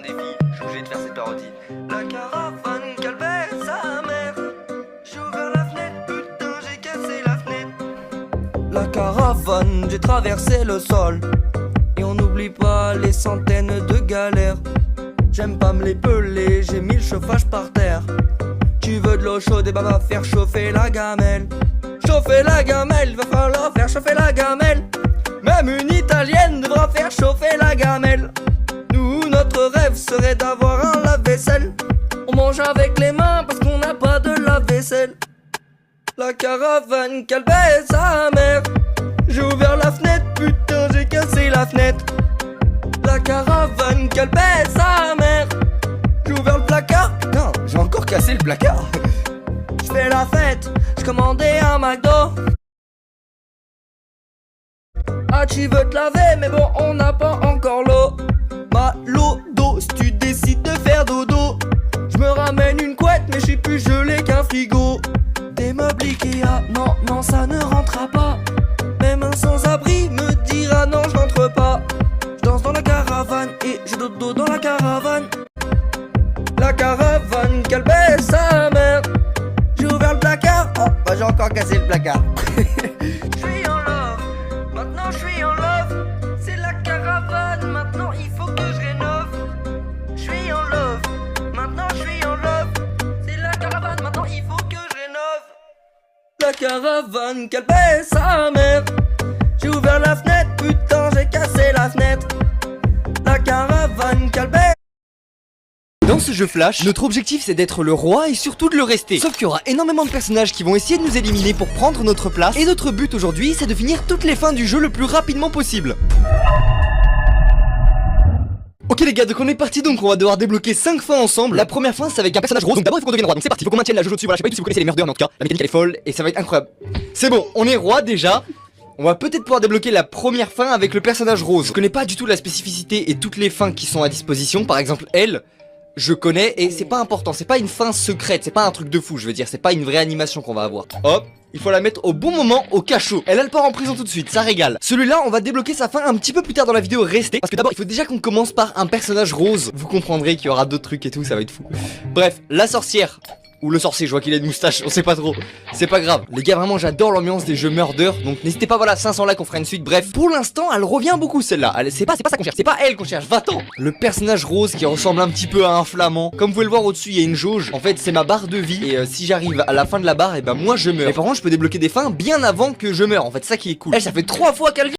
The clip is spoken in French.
défi, je suis obligé de faire cette parodie. La caravane calvaire sa mère. J'ai ouvert la fenêtre, putain j'ai cassé la fenêtre. La caravane, j'ai traversé le sol. Et on n'oublie pas les centaines de galères. J'aime pas me les peler, j'ai mis le chauffage par terre. Tu veux de l'eau chaude et bah va faire chauffer la gamelle. Chauffer la gamelle, va falloir faire chauffer la gamelle. Même une italienne devra faire chauffer la gamelle. Nous, notre rêve serait d'avoir un lave-vaisselle. On mange avec les mains parce qu'on n'a pas de lave-vaisselle. La caravane calvaire sa mère. J'ai ouvert la fenêtre, putain j'ai cassé la fenêtre. La caravane calvaire sa mère. J'ai ouvert le placard, putain j'ai encore cassé le placard. Je fais la fête, je commandais un McDo. Ah tu veux te laver mais bon on n'a pas encore l'eau. Malo d'eau si tu décides de faire dodo. Je me ramène une couette mais je suis plus gelé qu'un frigo. Des meubles Ikea, non non ça ne rentrera pas. Même un sans-abri me dira non je n'entre pas. Je danse dans la caravane et j'ai dodo dans la caravane. La caravane calvaire sa mère. J'ai ouvert le placard, oh bah j'ai encore cassé le placard. Je suis en love, maintenant je suis en love. C'est la caravane, maintenant il faut que je rénove. Je suis en love, maintenant je suis en love. C'est la caravane, maintenant il faut que je rénove. La caravane calvaire sa mère. J'ai ouvert la fenêtre, putain j'ai cassé la fenêtre. La caravane calvaire. Dans ce jeu Flash, notre objectif c'est d'être le roi et surtout de le rester. Sauf qu'il y aura énormément de personnages qui vont essayer de nous éliminer pour prendre notre place. Et notre but aujourd'hui c'est de finir toutes les fins du jeu le plus rapidement possible. Ok les gars, donc on est parti, donc on va devoir débloquer 5 fins ensemble. La première fin c'est avec un personnage rose, donc d'abord il faut qu'on devienne roi. Donc c'est parti, il faut qu'on maintienne la jauge au-dessus, voilà, je sais pas si vous connaissez les murders mais en tout cas, la mécanique elle est folle et ça va être incroyable. C'est bon, on est roi déjà. On va peut-être pouvoir débloquer la première fin avec le personnage rose. Je connais pas du tout la spécificité et toutes les fins qui sont à disposition, par exemple elle. Je connais et c'est pas important, c'est pas une fin secrète, c'est pas un truc de fou, je veux dire, c'est pas une vraie animation qu'on va avoir. Hop, il faut la mettre au bon moment, au cachot. Elle a le part en prison tout de suite, ça régale. Celui-là, on va débloquer sa fin un petit peu plus tard dans la vidéo, restez. Parce que d'abord, il faut déjà qu'on commence par un personnage rose. Vous comprendrez qu'il y aura d'autres trucs et tout, ça va être fou. Bref, la sorcière. Ou le sorcier, je vois qu'il a une moustache, on sait pas trop. C'est pas grave. Les gars, vraiment, j'adore l'ambiance des jeux murder. Donc n'hésitez pas, voilà, 500 likes, on fera une suite. Bref, pour l'instant, elle revient beaucoup celle-là. C'est pas ça qu'on cherche, c'est pas elle qu'on cherche, va-t'en. Le personnage rose qui ressemble un petit peu à un flamand. Comme vous pouvez le voir au-dessus, il y a une jauge. En fait, c'est ma barre de vie. Et si j'arrive à la fin de la barre, et ben moi je meurs. Et par contre, je peux débloquer des fins bien avant que je meure. En fait, ça qui est cool. Elle, ça fait 3 fois qu'elle vient.